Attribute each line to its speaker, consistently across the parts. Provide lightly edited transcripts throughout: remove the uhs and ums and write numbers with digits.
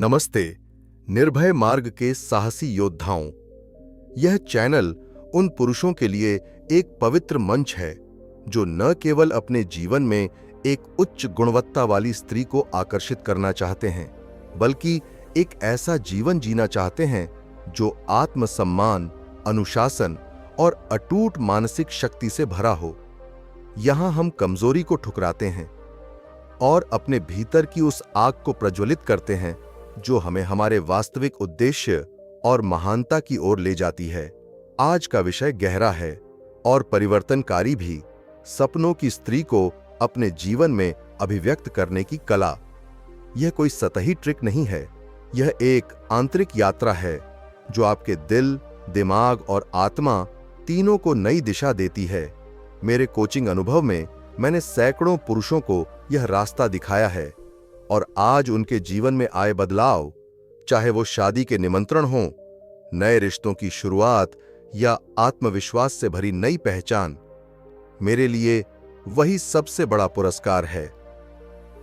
Speaker 1: नमस्ते, निर्भय मार्ग के साहसी योद्धाओं। यह चैनल उन पुरुषों के लिए एक पवित्र मंच है जो न केवल अपने जीवन में एक उच्च गुणवत्ता वाली स्त्री को आकर्षित करना चाहते हैं, बल्कि एक ऐसा जीवन जीना चाहते हैं जो आत्मसम्मान, अनुशासन और अटूट मानसिक शक्ति से भरा हो। यहां हम कमजोरी को ठुकराते हैं और अपने भीतर की उस आग को प्रज्वलित करते हैं जो हमें हमारे वास्तविक उद्देश्य और महानता की ओर ले जाती है। आज का विषय गहरा है और परिवर्तनकारी भी, सपनों की स्त्री को अपने जीवन में अभिव्यक्त करने की कला। यह कोई सतही ट्रिक नहीं है, यह एक आंतरिक यात्रा है जो आपके दिल, दिमाग और आत्मा तीनों को नई दिशा देती है। मेरे कोचिंग अनुभव में मैंने सैकड़ों पुरुषों को यह रास्ता दिखाया है और आज उनके जीवन में आए बदलाव, चाहे वो शादी के निमंत्रण हों, नए रिश्तों की शुरुआत या आत्मविश्वास से भरी नई पहचान, मेरे लिए वही सबसे बड़ा पुरस्कार है।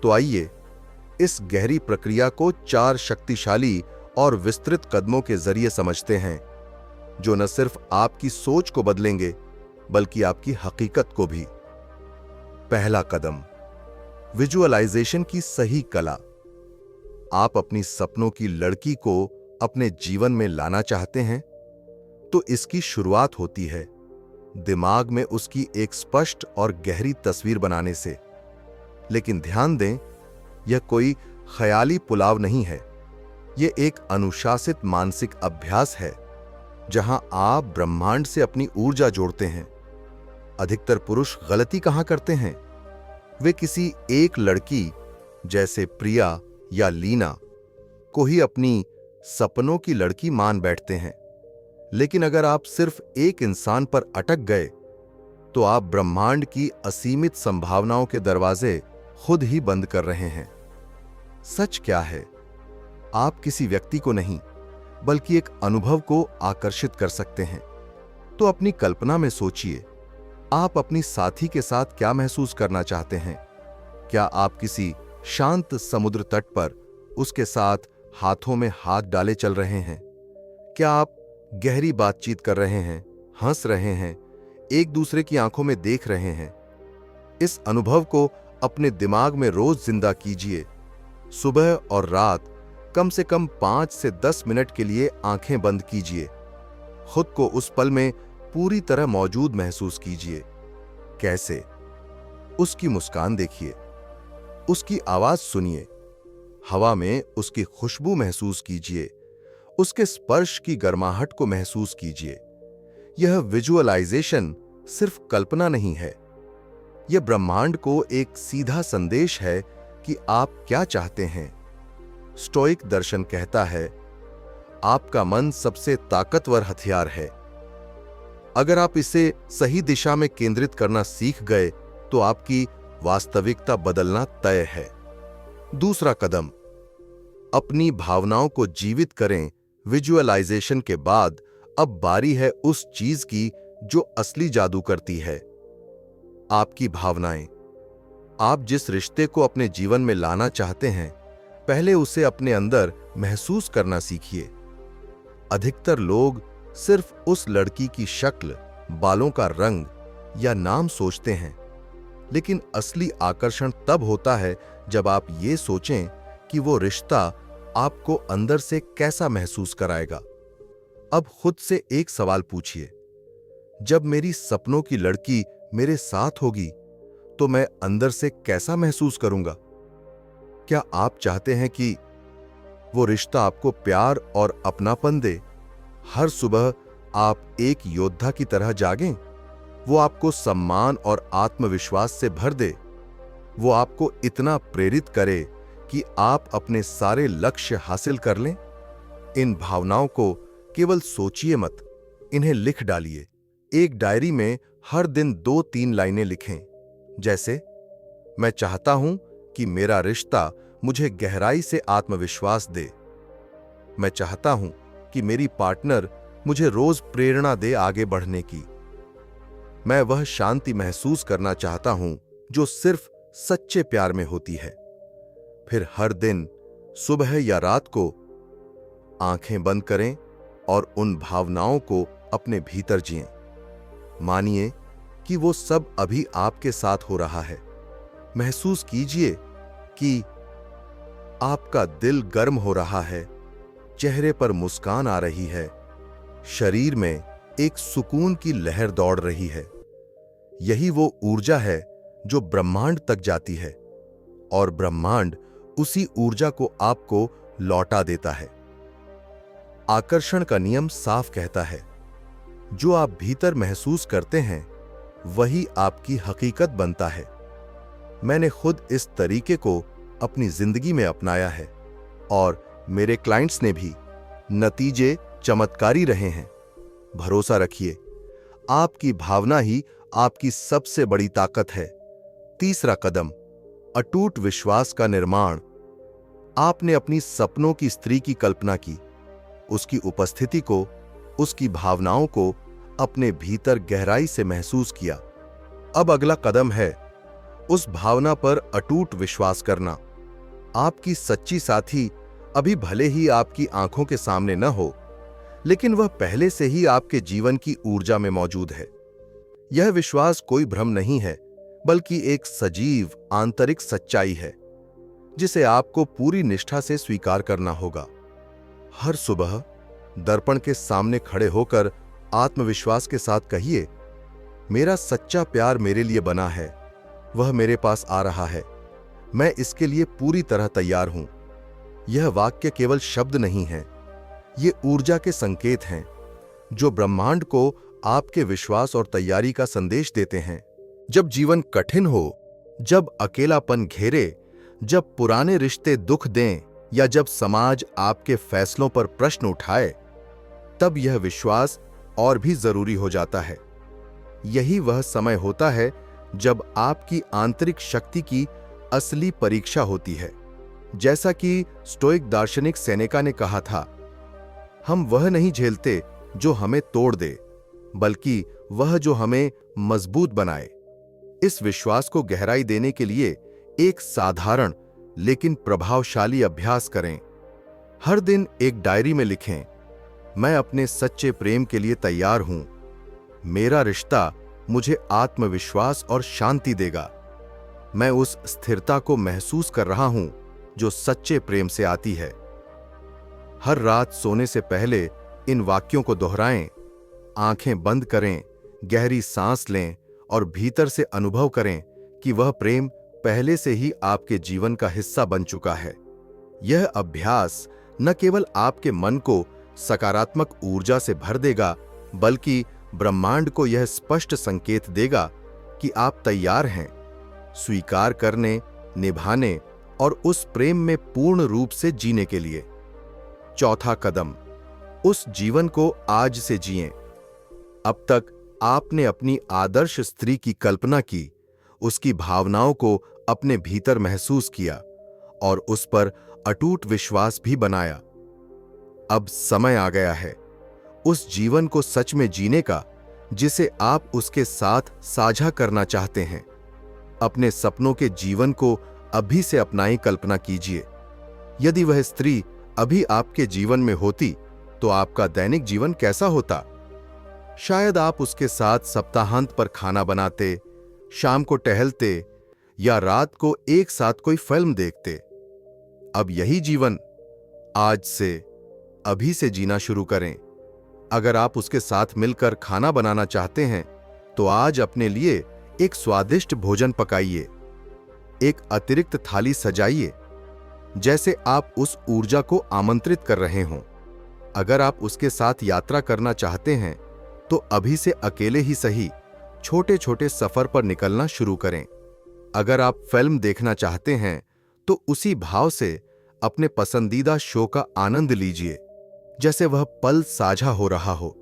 Speaker 1: तो आइए इस गहरी प्रक्रिया को 4 शक्तिशाली और विस्तृत कदमों के जरिए समझते हैं, जो न सिर्फ आपकी सोच को बदलेंगे बल्कि आपकी हकीकत को भी। पहला कदम, विजुअलाइजेशन की सही कला। आप अपनी सपनों की लड़की को अपने जीवन में लाना चाहते हैं, तो इसकी शुरुआत होती है दिमाग में उसकी एक स्पष्ट और गहरी तस्वीर बनाने से। लेकिन ध्यान दें, यह कोई ख्याली पुलाव नहीं है, यह एक अनुशासित मानसिक अभ्यास है जहां आप ब्रह्मांड से अपनी ऊर्जा जोड़ते हैं। अधिकतर पुरुष गलती कहां करते हैं? वे किसी एक लड़की जैसे प्रिया या लीना को ही अपनी सपनों की लड़की मान बैठते हैं। लेकिन अगर आप सिर्फ एक इंसान पर अटक गए तो आप ब्रह्मांड की असीमित संभावनाओं के दरवाजे खुद ही बंद कर रहे हैं। सच क्या है? आप किसी व्यक्ति को नहीं बल्कि एक अनुभव को आकर्षित कर सकते हैं। तो अपनी कल्पना में सोचिए, आप अपनी साथी के साथ क्या महसूस करना चाहते हैं? क्या आप किसी शांत समुद्र तट पर उसके साथ हाथों में हाथ डाले चल रहे हैं? क्या आप गहरी बातचीत कर रहे हैं, हंस रहे हैं, एक दूसरे की आंखों में देख रहे हैं? इस अनुभव को अपने दिमाग में रोज जिंदा कीजिए। सुबह और रात कम से कम 5 से 10 मिनट के लिए आंखें बंद कीजिए। खुद को उस पल में पूरी तरह मौजूद महसूस कीजिए। कैसे? उसकी मुस्कान देखिए, उसकी आवाज सुनिए, हवा में उसकी खुशबू महसूस कीजिए, उसके स्पर्श की गर्माहट को महसूस कीजिए। यह विजुअलाइजेशन सिर्फ कल्पना नहीं है, यह ब्रह्मांड को एक सीधा संदेश है कि आप क्या चाहते हैं। स्टोइक दर्शन कहता है, आपका मन सबसे ताकतवर हथियार है। अगर आप इसे सही दिशा में केंद्रित करना सीख गए तो आपकी वास्तविकता बदलना तय है। दूसरा कदम, अपनी भावनाओं को जीवित करें। विजुअलाइजेशन के बाद अब बारी है उस चीज की जो असली जादू करती है, आपकी भावनाएं। आप जिस रिश्ते को अपने जीवन में लाना चाहते हैं, पहले उसे अपने अंदर महसूस करना सीखिए। अधिकतर लोग सिर्फ उस लड़की की शक्ल, बालों का रंग या नाम सोचते हैं, लेकिन असली आकर्षण तब होता है जब आप ये सोचें कि वो रिश्ता आपको अंदर से कैसा महसूस कराएगा। अब खुद से एक सवाल पूछिए, जब मेरी सपनों की लड़की मेरे साथ होगी तो मैं अंदर से कैसा महसूस करूंगा? क्या आप चाहते हैं कि वो रिश्ता आपको प्यार और अपनापन दे? हर सुबह आप एक योद्धा की तरह जागें? वो आपको सम्मान और आत्मविश्वास से भर दे? वो आपको इतना प्रेरित करे कि आप अपने सारे लक्ष्य हासिल कर लें? इन भावनाओं को केवल सोचिए मत, इन्हें लिख डालिए। एक डायरी में हर दिन 2-3 लाइनें लिखें, जैसे, मैं चाहता हूं कि मेरा रिश्ता मुझे गहराई से आत्मविश्वास दे। मैं चाहता हूं कि मेरी पार्टनर मुझे रोज प्रेरणा दे आगे बढ़ने की। मैं वह शांति महसूस करना चाहता हूं जो सिर्फ सच्चे प्यार में होती है। फिर हर दिन सुबह या रात को आंखें बंद करें और उन भावनाओं को अपने भीतर जिएं। मानिए कि वो सब अभी आपके साथ हो रहा है। महसूस कीजिए कि आपका दिल गर्म हो रहा है, चेहरे पर मुस्कान आ रही है, शरीर में एक सुकून की लहर दौड़ रही है। यही वो ऊर्जा है जो ब्रह्मांड तक जाती है और ब्रह्मांड उसी ऊर्जा को आपको लौटा देता है। आकर्षण का नियम साफ कहता है, जो आप भीतर महसूस करते हैं वही आपकी हकीकत बनता है। मैंने खुद इस तरीके को अपनी जिंदगी में अपनाया है और मेरे क्लाइंट्स ने भी। नतीजे चमत्कारी रहे हैं। भरोसा रखिए, आपकी भावना ही आपकी सबसे बड़ी ताकत है। तीसरा कदम, अटूट विश्वास का निर्माण। आपने अपनी सपनों की स्त्री की कल्पना की, उसकी उपस्थिति को, उसकी भावनाओं को अपने भीतर गहराई से महसूस किया। अब अगला कदम है उस भावना पर अटूट विश्वास करना। आपकी सच्ची साथी अभी भले ही आपकी आंखों के सामने न हो, लेकिन वह पहले से ही आपके जीवन की ऊर्जा में मौजूद है। यह विश्वास कोई भ्रम नहीं है, बल्कि एक सजीव आंतरिक सच्चाई है जिसे आपको पूरी निष्ठा से स्वीकार करना होगा। हर सुबह दर्पण के सामने खड़े होकर आत्मविश्वास के साथ कहिए, मेरा सच्चा प्यार मेरे लिए बना है, वह मेरे पास आ रहा है, मैं इसके लिए पूरी तरह तैयार हूं। यह वाक्य केवल शब्द नहीं है, ये ऊर्जा के संकेत हैं जो ब्रह्मांड को आपके विश्वास और तैयारी का संदेश देते हैं। जब जीवन कठिन हो, जब अकेलापन घेरे, जब पुराने रिश्ते दुख दें या जब समाज आपके फैसलों पर प्रश्न उठाए, तब यह विश्वास और भी जरूरी हो जाता है। यही वह समय होता है जब आपकी आंतरिक शक्ति की असली परीक्षा होती है। जैसा कि स्टोइक दार्शनिक सेनेका ने कहा था, हम वह नहीं झेलते जो हमें तोड़ दे, बल्कि वह जो हमें मजबूत बनाए। इस विश्वास को गहराई देने के लिए एक साधारण लेकिन प्रभावशाली अभ्यास करें। हर दिन एक डायरी में लिखें, मैं अपने सच्चे प्रेम के लिए तैयार हूं। मेरा रिश्ता मुझे आत्मविश्वास और शांति देगा। मैं उस स्थिरता को महसूस कर रहा हूं जो सच्चे प्रेम से आती है। हर रात सोने से पहले इन वाक्यों को दोहराएं, आंखें बंद करें, गहरी सांस लें और भीतर से अनुभव करें कि वह प्रेम पहले से ही आपके जीवन का हिस्सा बन चुका है। यह अभ्यास न केवल आपके मन को सकारात्मक ऊर्जा से भर देगा, बल्कि ब्रह्मांड को यह स्पष्ट संकेत देगा कि आप तैयार हैं स्वीकार करने, निभाने और उस प्रेम में पूर्ण रूप से जीने के लिए। चौथा कदम, उस जीवन को आज से जिएं। अब तक आपने अपनी आदर्श स्त्री की कल्पना की, उसकी भावनाओं को अपने भीतर महसूस किया और उस पर अटूट विश्वास भी बनाया। अब समय आ गया है उस जीवन को सच में जीने का जिसे आप उसके साथ साझा करना चाहते हैं। अपने सपनों के जीवन को अभी से अपनाई कल्पना कीजिए। यदि वह स्त्री अभी आपके जीवन में होती तो आपका दैनिक जीवन कैसा होता? शायद आप उसके साथ सप्ताहांत पर खाना बनाते, शाम को टहलते या रात को एक साथ कोई फिल्म देखते। अब यही जीवन आज से, अभी से जीना शुरू करें। अगर आप उसके साथ मिलकर खाना बनाना चाहते हैं तो आज अपने लिए एक स्वादिष्ट भोजन पकाइए, एक अतिरिक्त थाली सजाइए, जैसे आप उस ऊर्जा को आमंत्रित कर रहे हों। अगर आप उसके साथ यात्रा करना चाहते हैं तो अभी से अकेले ही सही छोटे छोटे सफर पर निकलना शुरू करें। अगर आप फिल्म देखना चाहते हैं तो उसी भाव से अपने पसंदीदा शो का आनंद लीजिए, जैसे वह पल साझा हो रहा हो।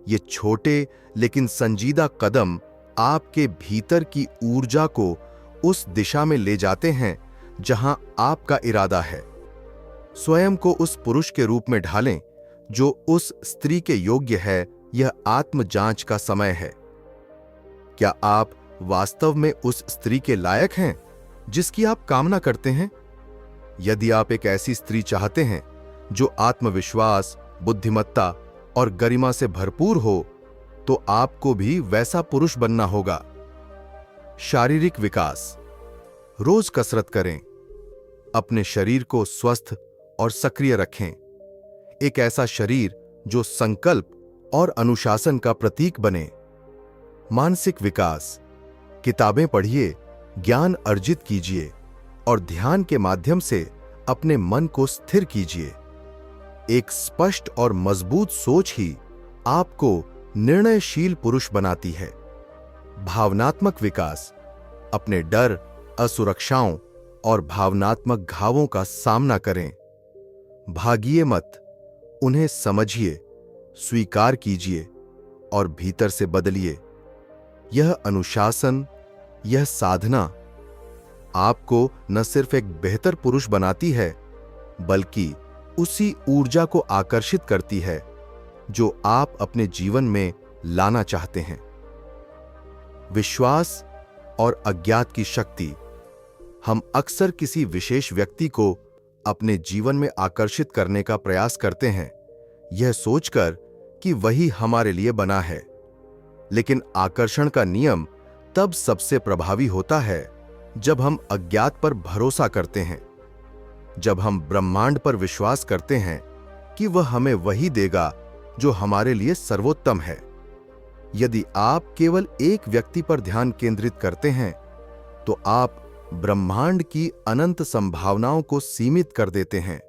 Speaker 1: ये छोटे लेकिन संजीदा कदम आपके भीतर की ऊर्जा को उस दिशा में ले जाते हैं जहां आपका इरादा है। स्वयं को उस पुरुष के रूप में ढालें जो उस स्त्री के योग्य है। यह आत्म जांच का समय है। क्या आप वास्तव में उस स्त्री के लायक हैं जिसकी आप कामना करते हैं? यदि आप एक ऐसी स्त्री चाहते हैं जो आत्मविश्वास, बुद्धिमत्ता और गरिमा से भरपूर हो, तो आपको भी वैसा पुरुष बनना होगा। शारीरिक विकास। रोज कसरत करें, अपने शरीर को स्वस्थ और सक्रिय रखें। एक ऐसा शरीर जो संकल्प और अनुशासन का प्रतीक बने। मानसिक विकास। किताबें पढ़िए, ज्ञान अर्जित कीजिए और ध्यान के माध्यम से अपने मन को स्थिर कीजिए। एक स्पष्ट और मजबूत सोच ही आपको निर्णयशील पुरुष बनाती है। भावनात्मक विकास। अपने डर, असुरक्षाओं और भावनात्मक घावों का सामना करें। भागिए मत, उन्हें समझिए, स्वीकार कीजिए और भीतर से बदलिए। यह अनुशासन, यह साधना आपको न सिर्फ एक बेहतर पुरुष बनाती है, बल्कि उसी ऊर्जा को आकर्षित करती है जो आप अपने जीवन में लाना चाहते हैं। विश्वास और अज्ञात की शक्ति। हम अक्सर किसी विशेष व्यक्ति को अपने जीवन में आकर्षित करने का प्रयास करते हैं, यह सोचकर कि वही हमारे लिए बना है। लेकिन आकर्षण का नियम तब सबसे प्रभावी होता है जब हम अज्ञात पर भरोसा करते हैं, जब हम ब्रह्मांड पर विश्वास करते हैं कि वह हमें वही देगा जो हमारे लिए सर्वोत्तम है। यदि आप केवल एक व्यक्ति पर ध्यान केंद्रित करते हैं, तो आप ब्रह्मांड की अनंत संभावनाओं को सीमित कर देते हैं।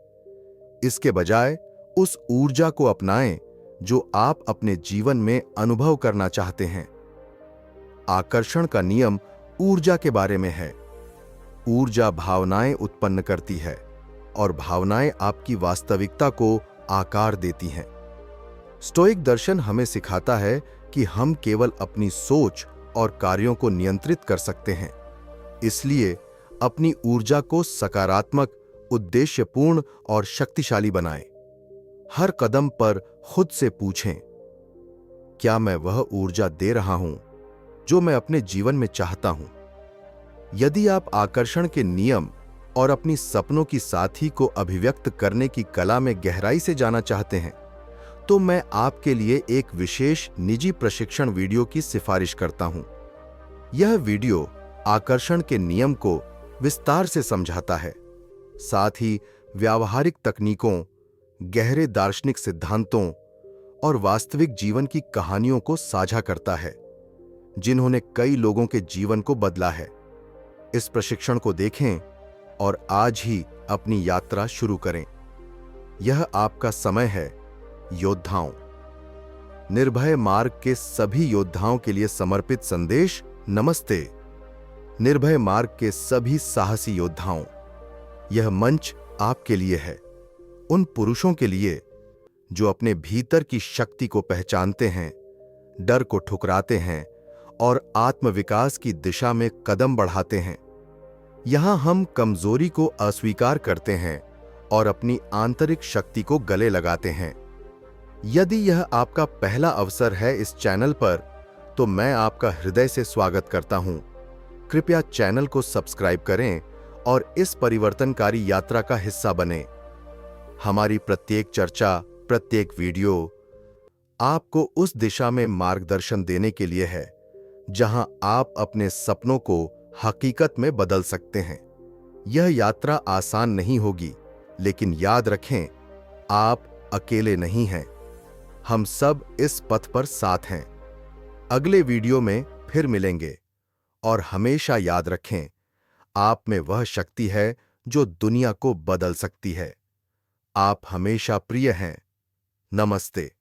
Speaker 1: इसके बजाय उस ऊर्जा को अपनाएं जो आप अपने जीवन में अनुभव करना चाहते हैं। आकर्षण का नियम ऊर्जा के बारे में है। ऊर्जा भावनाएं उत्पन्न करती है और भावनाएं आपकी वास्तविकता को आकार देती हैं। स्टोइक दर्शन हमें सिखाता है कि हम केवल अपनी सोच और कार्यों को नियंत्रित कर सकते हैं। इसलिए अपनी ऊर्जा को सकारात्मक, उद्देश्यपूर्ण और शक्तिशाली बनाएं। हर कदम पर खुद से पूछें, क्या मैं वह ऊर्जा दे रहा हूं जो मैं अपने जीवन में चाहता हूं? यदि आप आकर्षण के नियम और अपनी सपनों की साथी को अभिव्यक्त करने की कला में गहराई से जाना चाहते हैं, तो मैं आपके लिए एक विशेष निजी प्रशिक्षण वीडियो की सिफारिश करता हूं। यह वीडियो आकर्षण के नियम को विस्तार से समझाता है, साथ ही व्यावहारिक तकनीकों, गहरे दार्शनिक सिद्धांतों और वास्तविक जीवन की कहानियों को साझा करता है, जिन्होंने कई लोगों के जीवन को बदला है। इस प्रशिक्षण को देखें और आज ही अपनी यात्रा शुरू करें। यह आपका समय है, योद्धाओं। निर्भय मार्ग के सभी योद्धाओं के लिए समर्पित संदेश। नमस्ते। निर्भय मार्ग के सभी साहसी योद्धाओं, यह मंच आपके लिए है। उन पुरुषों के लिए जो अपने भीतर की शक्ति को पहचानते हैं, डर को ठुकराते हैं और आत्मविकास की दिशा में कदम बढ़ाते हैं। यहां हम कमजोरी को अस्वीकार करते हैं और अपनी आंतरिक शक्ति को गले लगाते हैं। यदि यह आपका पहला अवसर है इस चैनल पर, तो मैं आपका हृदय से स्वागत करता हूं। कृपया चैनल को सब्सक्राइब करें और इस परिवर्तनकारी यात्रा का हिस्सा बनें। हमारी प्रत्येक चर्चा, प्रत्येक वीडियो आपको उस दिशा में मार्गदर्शन देने के लिए है जहां आप अपने सपनों को हकीकत में बदल सकते हैं। यह यात्रा आसान नहीं होगी, लेकिन याद रखें, आप अकेले नहीं हैं। हम सब इस पथ पर साथ हैं। अगले वीडियो में फिर मिलेंगे और हमेशा याद रखें, आप में वह शक्ति है जो दुनिया को बदल सकती है। आप हमेशा प्रिय हैं। नमस्ते।